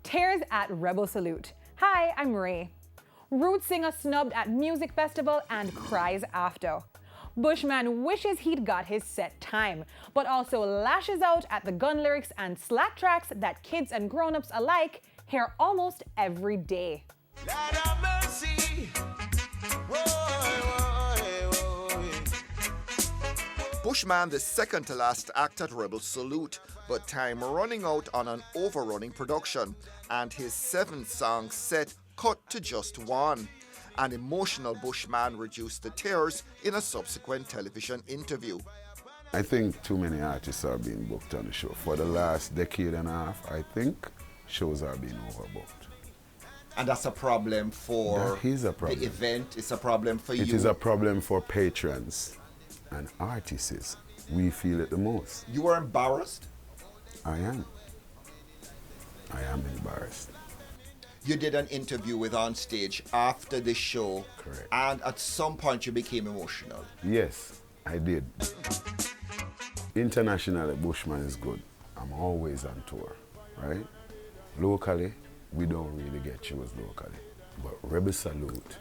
Tears at Rebel Salute. Hi, I'm Ray. Roots singer snubbed at music festival and cries after. Bushman wishes he'd got his set time, but also lashes out at the gun lyrics and slack tracks that kids and grown-ups alike hear almost every day. Lord have mercy. Bushman, the second to last act at Rebel Salute, but time running out on an overrunning production, and his 7-song set cut to just one. An emotional Bushman reduced the tears in a subsequent television interview. I think too many artists are being booked on the show. For the last decade and a half, I think shows are being overbooked. And that's a problem for that is a problem. The event. It's a problem for you. It is a problem for patrons and artists. We feel it the most. You were embarrassed? I am. I am embarrassed. You did an interview with Onstage after the show. Correct. And at some point you became emotional. Yes, I did. Internationally, Bushman is good. I'm always on tour, right? Locally, we don't really get shows locally. But Rebel Salute,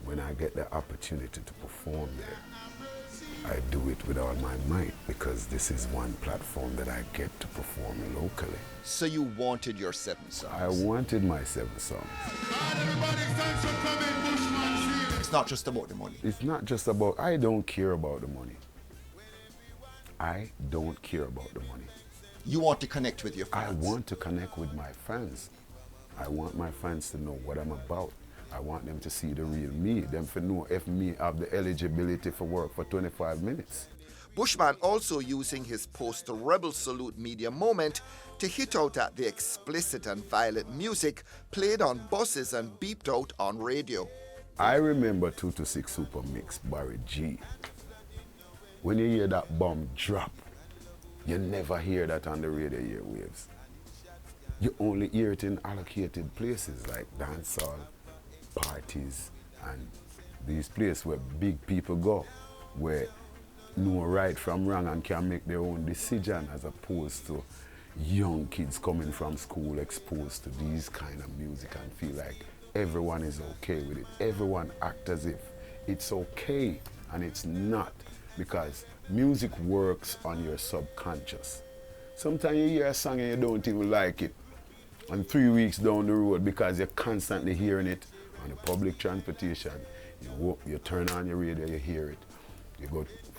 when I get the opportunity to perform there, I do it with all my might because this is one platform that I get to perform locally. So you wanted your 7 songs? I wanted my 7 songs. It's not just about the money. It's not just about, I don't care about the money. I don't care about the money. You want to connect with your fans? I want to connect with my fans. I want my fans to know what I'm about. I want them to see the real me, them to know if me have the eligibility for work for 25 minutes. Bushman also using his post-Rebel Salute media moment to hit out at the explicit and violent music played on buses and beeped out on radio. I remember 2 to 6 Super Mix, Barry G. When you hear that bomb drop, you never hear that on the radio airwaves. You only hear it in allocated places like dancehall, parties, and these places where big people go, where know right from wrong and can make their own decision, as opposed to young kids coming from school exposed to these kind of music and feel like everyone is okay with it. Everyone act as if it's okay, and it's not, because music works on your subconscious. Sometimes you hear a song and you don't even like it, and 3 weeks down the road, because you're constantly hearing it on the public transportation, you turn on your radio, you hear it. You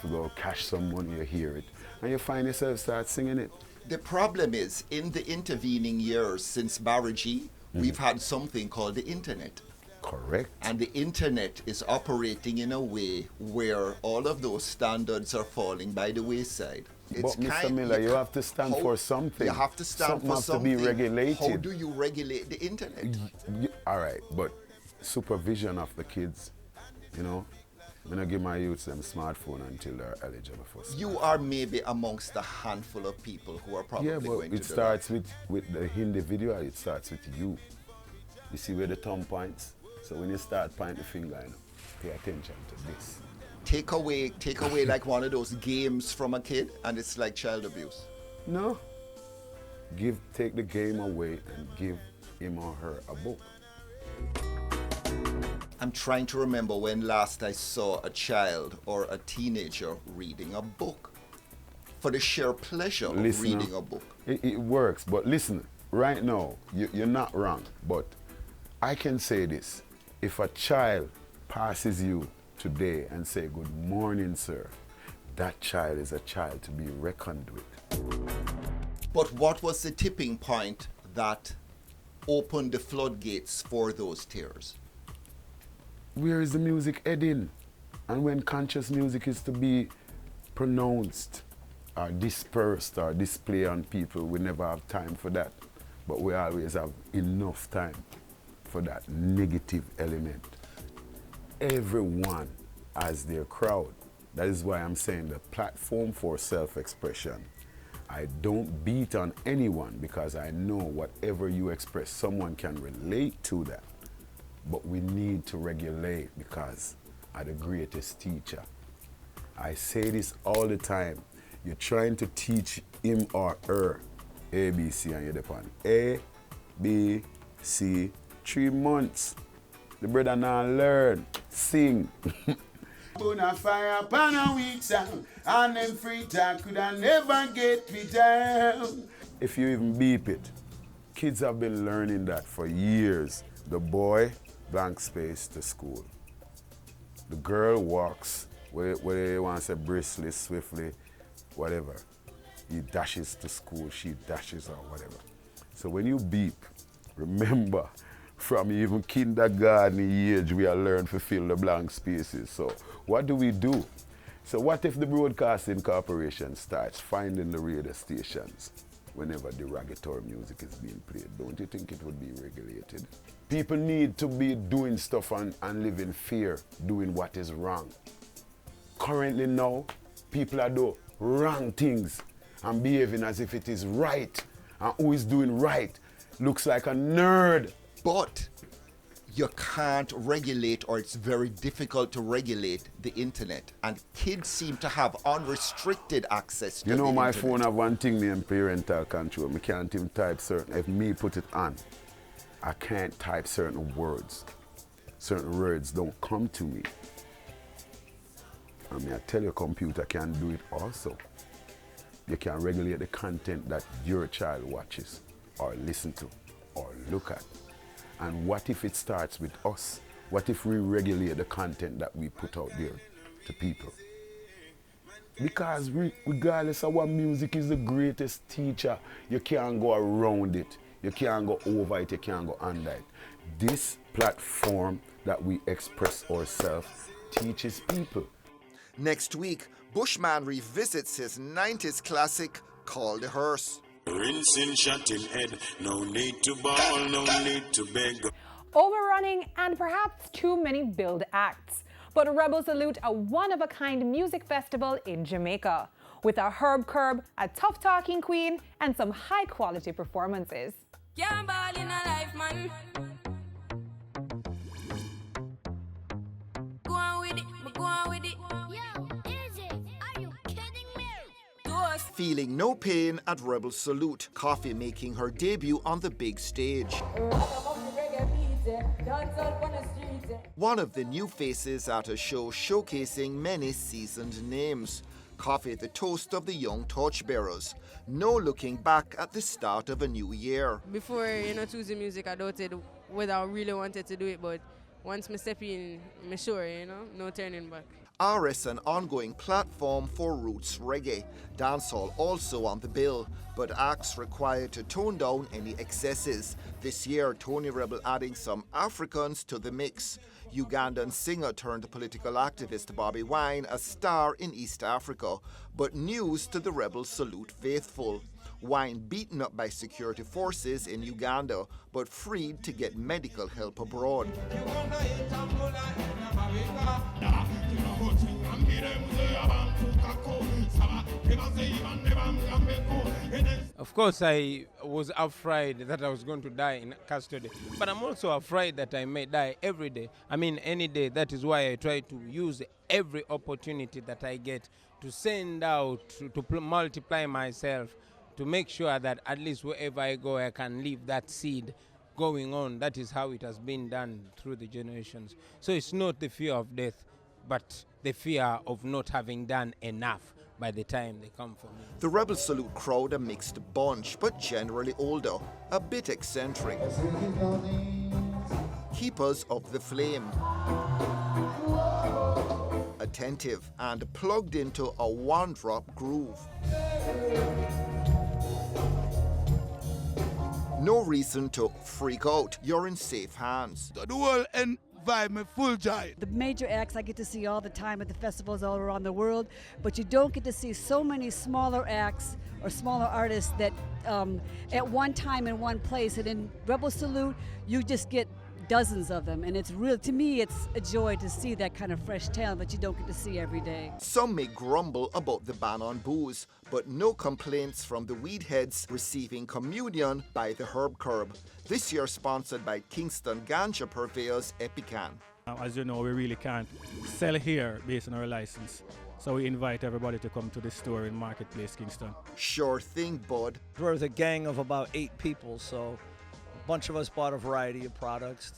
go cash some money, you hear it, and you find yourself start singing it. The problem is, in the intervening years since Barry G, we've had something called the internet. Correct. And the internet is operating in a way where all of those standards are falling by the wayside. But Mr. Miller, you have to stand for something. You have to stand for something. Something has to be regulated. How do you regulate the internet? All right, but supervision of the kids, you know, I'm going to give my youths them smartphone until they're eligible for smartphone. You are maybe amongst a handful of people who are probably going to do that. Yeah, but it starts with the individual, it starts with you. You see where the thumb points? So when you start pointing the finger, pay attention to this. Take away like one of those games from a kid and it's like child abuse. No. Take the game away and give him or her a book. I'm trying to remember when last I saw a child or a teenager reading a book for the sheer pleasure of reading a book. It works, but listen, right now, you're not wrong, but I can say this. If a child passes you today and say, "Good morning, sir," that child is a child to be reckoned with. But what was the tipping point that opened the floodgates for those tears? Where is the music heading? And when conscious music is to be pronounced or dispersed or displayed on people, we never have time for that. But we always have enough time for that negative element. Everyone has their crowd. That is why I'm saying the platform for self-expression. I don't beat on anyone because I know whatever you express, someone can relate to that. But we need to regulate because I'm the greatest teacher. I say this all the time. You're trying to teach him or her ABC and you're on A, B, C, 3 months. The brother now learn, sing. Gonna fire pan a week song, and them free talk could I never get me down. If you even beep it, kids have been learning that for years. The boy, blank space to school. The girl walks, whether you want to say briskly, swiftly, whatever. He dashes to school, she dashes or whatever. So when you beep, remember, from even kindergarten age, we are learned to fill the blank spaces. So what do we do? So what if the Broadcasting Corporation starts finding the radio stations whenever derogatory music is being played? Don't you think it would be regulated? People need to be doing stuff and live in fear, doing what is wrong. Currently now, people are doing wrong things and behaving as if it is right. And who is doing right looks like a nerd. But you can't regulate, or it's very difficult to regulate the internet. And kids seem to have unrestricted access to the internet. My phone have one thing named parental control. I can't even type certain, if me put it on, I can't type certain words. Certain words don't come to me. I mean, I tell your computer can do it also. You can regulate the content that your child watches or listen to or look at. And what if it starts with us? What if we regulate the content that we put out there to people? Because regardless of what, music is the greatest teacher, you can't go around it. You can't go over it, you can't go under it. This platform that we express ourselves teaches people. Next week, Bushman revisits his 90s classic, Call the Hearse. Rinsing shot in head, no need to ball, no need to beg. Overrunning and perhaps too many billed acts. But Rebel salute a one-of-a-kind music festival in Jamaica, with a herb curb, a tough-talking queen, and some high-quality performances. Can't ball in a life, man. Go on with it, go on with it. Yo, is it? Are you kidding me? Toast. Feeling no pain at Rebel Salute, Coffee making her debut on the big stage. One of the new faces at a show showcasing many seasoned names. Coffee, the toast of the young torchbearers. No looking back at the start of a new year. Before, choosing music, I doubted whether I really wanted to do it, but once I step in, I'm sure, no turning back. RS an ongoing platform for roots reggae. Dancehall also on the bill, but acts required to tone down any excesses. This year, Tony Rebel adding some Africans to the mix. Ugandan singer turned political activist Bobby Wine a star in East Africa, but news to the Rebel Salute faithful. Wine beaten up by security forces in Uganda, but freed to get medical help abroad. Of course, I was afraid that I was going to die in custody, but I'm also afraid that I may die every day. I mean, any day. That is why I try to use every opportunity that I get to send out, to multiply myself, to make sure that at least wherever I go, I can leave that seed going on. That is how it has been done through the generations. So it's not the fear of death, but the fear of not having done enough by the time they come for me. The Rebel Salute crowd a mixed bunch, but generally older, a bit eccentric. Keepers of the flame. Attentive and plugged into a one-drop groove. No reason to freak out. You're in safe hands. The whole vibe me full joy. The major acts I get to see all the time at the festivals all around the world, but you don't get to see so many smaller acts or smaller artists that at one time in one place. And in Rebel Salute, you just get dozens of them, and it's real. To me, it's a joy to see that kind of fresh talent that you don't get to see every day. Some may grumble about the ban on booze, but no complaints from the weed heads receiving communion by the herb curb. This year sponsored by Kingston ganja purveyors Epican. As you know, we really can't sell here based on our license, so we invite everybody to come to the store in Marketplace, Kingston. Sure thing, bud. We're a gang of about 8 people, so bunch of us bought a variety of products.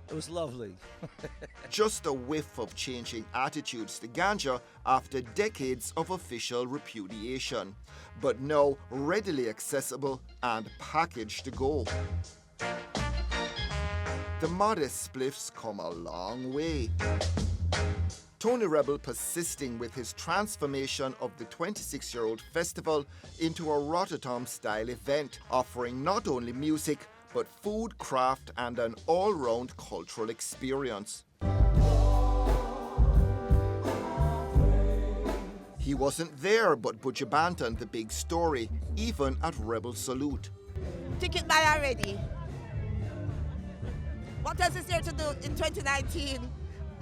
It was lovely. Just a whiff of changing attitudes to ganja after decades of official repudiation, but now readily accessible and packaged to go. The modest spliffs come a long way. Tony Rebel persisting with his transformation of the 26-year-old festival into a Rotterdam-style event, offering not only music, but food, craft, and an all-round cultural experience. He wasn't there, but Bujabantan the big story, even at Rebel Salute. Ticket buy already. What else is there to do in 2019?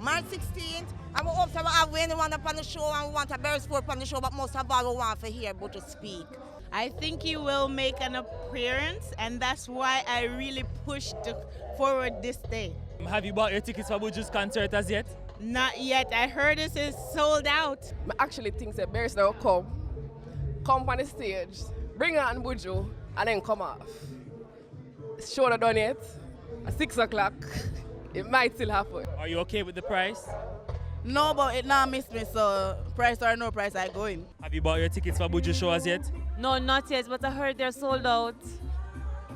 March 16th, and we hope to have anyone up on the show, and we want a very sport on the show, but most of all we want to hear Buju speak. I think he will make an appearance, and that's why I really pushed forward this day. Have you bought your tickets for Buju's concert as yet? Not yet. I heard this is sold out. I actually think that Bears now come on the stage, bring on Buju, and then come off. Show not done yet. At 6 o'clock, it might still happen. Are you okay with the price? No, but it now missed me, so price or no price, I go in. Have you bought your tickets for Buju's show as yet? No, not yet, but I heard they're sold out.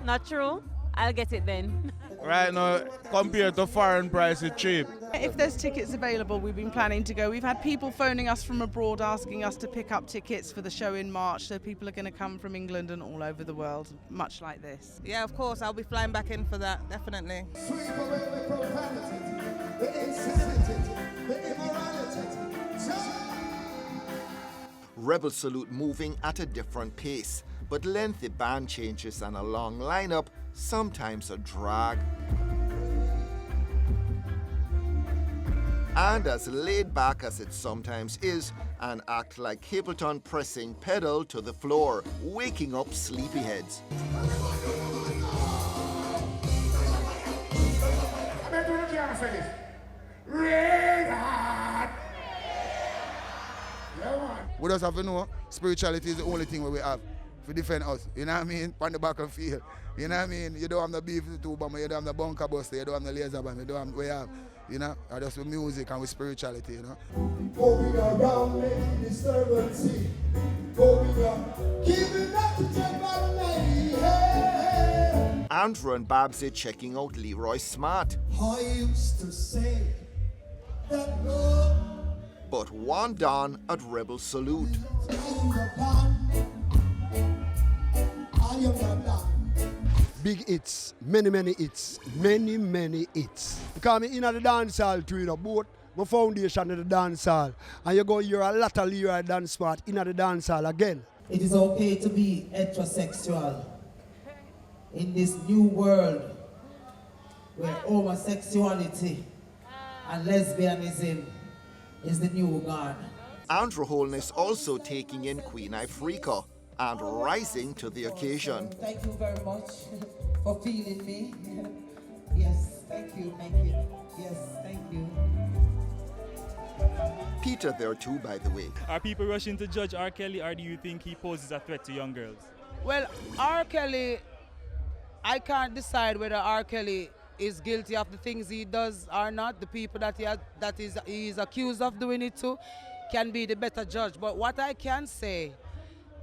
Not true? I'll get it then. Right now, compared to foreign price, it's cheap. If there's tickets available, we've been planning to go. We've had people phoning us from abroad asking us to pick up tickets for the show in March, so people are going to come from England and all over the world, much like this. Yeah, of course, I'll be flying back in for that, definitely. Sweep away the profanity, the insanity, the immorality. Rebel Salute moving at a different pace, but lengthy band changes and a long lineup, sometimes a drag. And as laid back as it sometimes is, an act like Capleton pressing pedal to the floor, waking up sleepyheads. We just have to know spirituality is the only thing we have to defend us. You know what I mean? On the back and field. You know what I mean? You don't have the beef with the two bomber, you don't have the bunker buster, you don't have the laser bomb, you don't have we have. You know? And just with music and with spirituality, you know. Going around making disturbance. Going on, keeping up to hey. Andrew and Babsy checking out Leroy Smart. I used to say that love. But one done at Rebel Salute. Big hits, many hits, many hits. Because me in the dance hall too, you know, both my foundation in the dance hall, and you go hear a lot of Leroy dance part in the dance hall again. It is okay to be heterosexual in this new world where homosexuality and lesbianism is the new God. Andrew Holness also taking in Queen Ifrica and rising to the occasion. Thank you very much for feeling me. Yes, thank you. Yes, thank you. Peter there too, by the way. Are people rushing to judge R. Kelly, or do you think he poses a threat to young girls? Well, R. Kelly, I can't decide whether R. Kelly is guilty of the things he does or not. The people that he is accused of doing it to can be the better judge. But what I can say,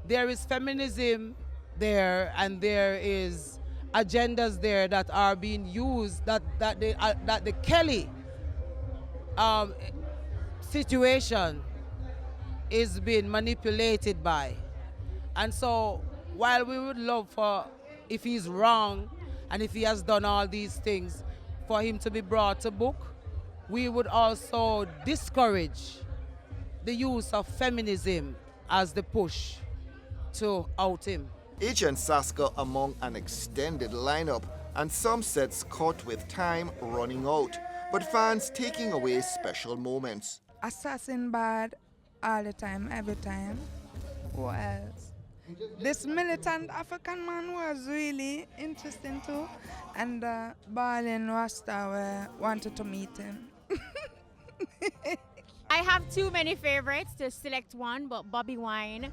there is feminism there, and there is agendas there that are being used, that the Kelly situation is being manipulated by. And so while we would love for, if he's wrong and if he has done all these things, for him to be brought to book, we would also discourage the use of feminism as the push to out him. Agent Saska among an extended lineup, and some sets cut with time running out, but fans taking away special moments. Assassin bad all the time, every time. What else? This militant African man was really interesting too, and Ballin Rasta wanted to meet him. I have too many favorites to select one, but Bobby Wine,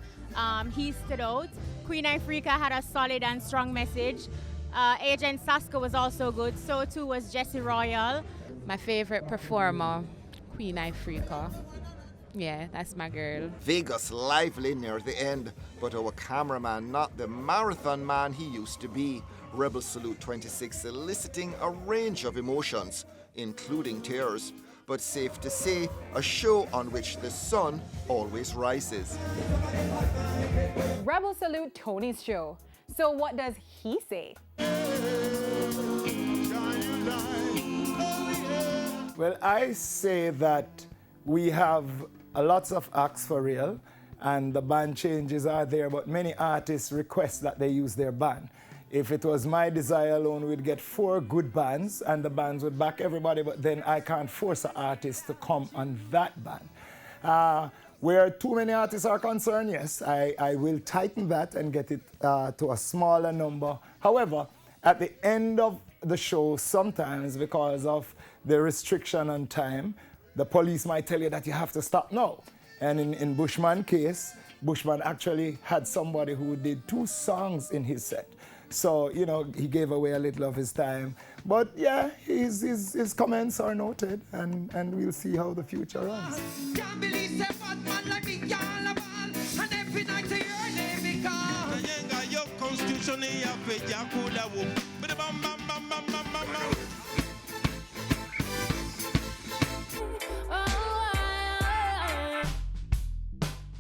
he stood out. Queen Ifrica had a solid and strong message. Agent Saska was also good. So too was Jessie Royal. My favorite performer, Queen Ifrica. Yeah, that's my girl. Vegas lively near the end, but our cameraman not the marathon man he used to be. Rebel Salute 26 eliciting a range of emotions, including tears. But safe to say, a show on which the sun always rises. Rebel Salute Tony's show. So what does he say? Well, I say that we have lots of acts for real, and the band changes are there, but many artists request that they use their band. If it was my desire alone, we'd get 4 good bands, and the bands would back everybody, but then I can't force an artist to come on that band. Where too many artists are concerned, yes, I will tighten that and get it to a smaller number. However, at the end of the show, sometimes because of the restriction on time, the police might tell you that you have to stop now. And in Bushman's case, Bushman actually had somebody who did 2 songs in his set. So, you know, he gave away a little of his time. But yeah, his comments are noted, and we'll see how the future runs. Can't believe say bad man like me all a ball, and every night say your name be called. Your constitution,